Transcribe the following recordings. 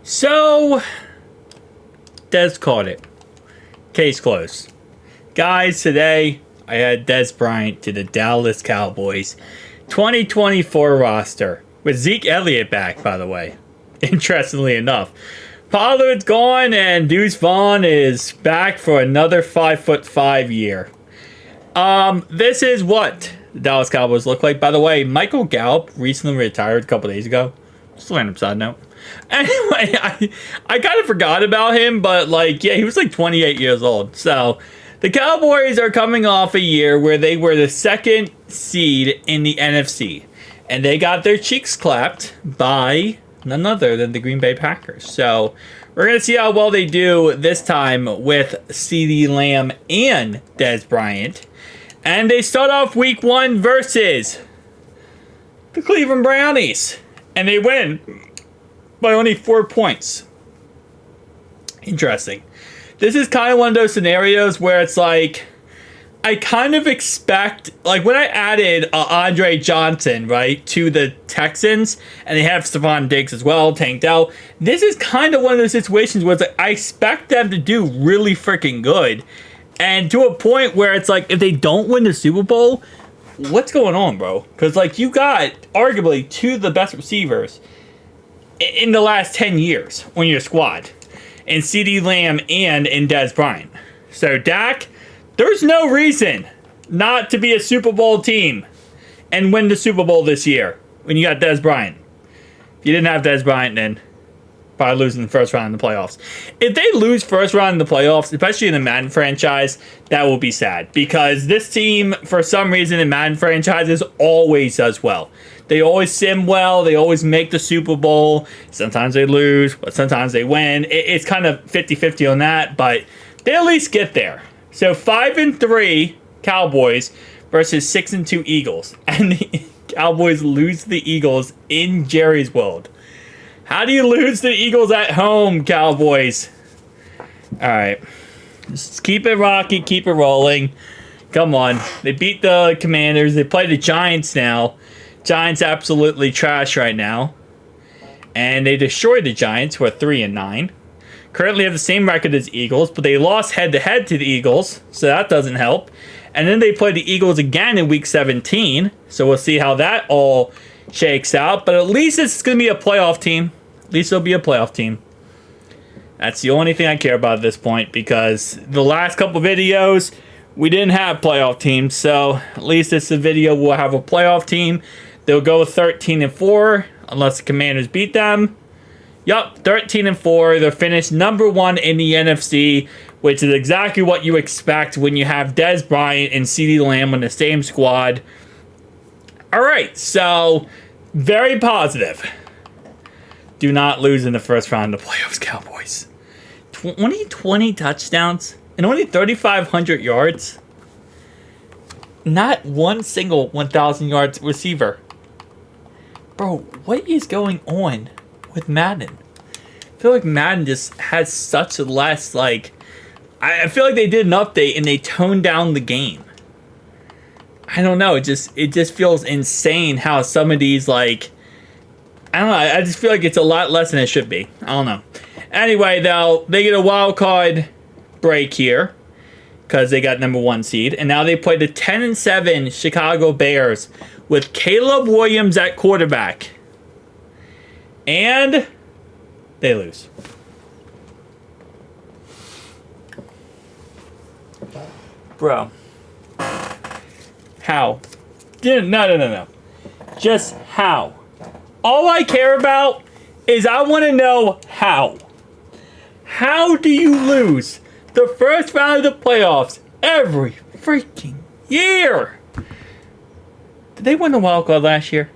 So, Dez caught it. Case closed. Guys, today I had Dez Bryant to the Dallas Cowboys 2024 roster. With Zeke Elliott back, by the way. Interestingly enough. Pollard's gone and Deuce Vaughn is back for another 5'5" year. This is what the Dallas Cowboys look like. By the way, Michael Gallup recently retired a couple days ago. Just a random side note. Anyway, I kind of forgot about him, but yeah, he was 28 years old. So the Cowboys are coming off a year where they were the second seed in the NFC. And they got their cheeks clapped by none other than the Green Bay Packers. So we're going to see how well they do this time with CeeDee Lamb and Dez Bryant. And they start off week 1 versus the Cleveland Brownies. And they win by only 4 points. Interesting. This is kind of one of those scenarios where it's I kind of expect, when I added Andre Johnson, right, to the Texans, and they have Stephon Diggs as well, tanked out, this is kind of one of those situations where I expect them to do really freaking good. And to a point where it's if they don't win the Super Bowl, what's going on, bro? Because, you got arguably 2 of the best receivers in the last 10 years on your squad. And CeeDee Lamb and Dez Bryant. So, Dak, there's no reason not to be a Super Bowl team and win the Super Bowl this year when you got Dez Bryant. If you didn't have Dez Bryant, then probably losing the first round in the playoffs. If they lose first round in the playoffs, especially in the Madden franchise, that will be sad. Because this team, for some reason, in Madden franchises, always does well. They always sim well. They always make the Super Bowl. Sometimes they lose, but sometimes they win. It's kind of 50-50 on that, but they at least get there. So 5-3 Cowboys versus 6-2 Eagles. And the Cowboys lose to the Eagles in Jerry's World. How do you lose to the Eagles at home, Cowboys? Alright. Just keep it rocky, keep it rolling. Come on. They beat the Commanders. They play the Giants now. Giants absolutely trash right now. And they destroyed the Giants, who are 3-9. Currently have the same record as Eagles, but they lost head-to-head to the Eagles, so that doesn't help. And then they play the Eagles again in Week 17, so we'll see how that all shakes out. But at least it's going to be a playoff team. At least it'll be a playoff team. That's the only thing I care about at this point, because the last couple videos, we didn't have playoff teams, so at least this video will have a playoff team. They'll go 13-4, unless the Commanders beat them. Yup, 13-4. They're finished number 1 in the NFC, which is exactly what you expect when you have Dez Bryant and CeeDee Lamb on the same squad. Alright, so very positive. Do not lose in the first round of the playoffs, Cowboys. 20 touchdowns and only 3,500 yards. Not one single 1,000 yards receiver. Bro, what is going on with Madden? I feel like Madden just has such a less, I feel like they did an update and they toned down the game. I don't know, it just feels insane how some of these, I don't know, I just feel like it's a lot less than it should be. I don't know. Anyway, though, they get a wild card break here because they got number 1 seed, and now they play the 10-7 Chicago Bears with Caleb Williams at quarterback. And they lose. Bro. How? No. Just how? All I care about is I want to know how. How do you lose the first round of the playoffs every freaking year? Did they win the wild card last year?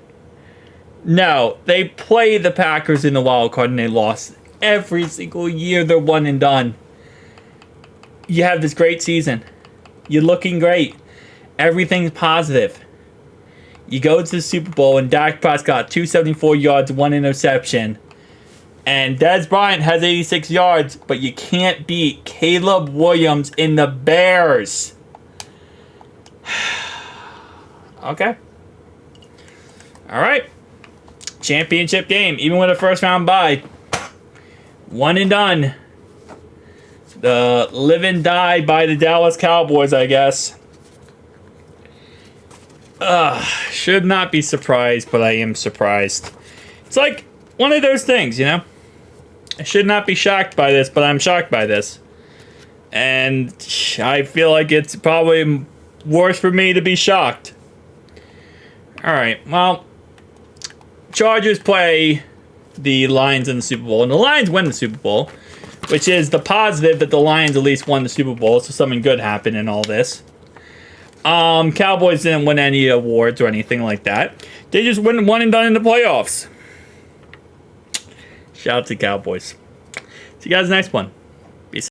No, they played the Packers in the wild card and they lost every single year. They're 1 and done. You have this great season. You're looking great. Everything's positive. You go to the Super Bowl and Dak Prescott 274 yards, 1 interception. And Dez Bryant has 86 yards, but you can't beat Caleb Williams in the Bears. Okay. All right. Championship game, even with a first round bye. One and done. The live and die by the Dallas Cowboys, I guess. Should not be surprised, but I am surprised. It's like one of those things, you know? I should not be shocked by this, but I'm shocked by this. And I feel like it's probably worse for me to be shocked. Alright, well, Chargers play the Lions in the Super Bowl, and the Lions win the Super Bowl, which is the positive that the Lions at least won the Super Bowl, so something good happened in all this. Cowboys didn't win any awards or anything like that. They just went one and done in the playoffs. Shout out to Cowboys. See you guys next one.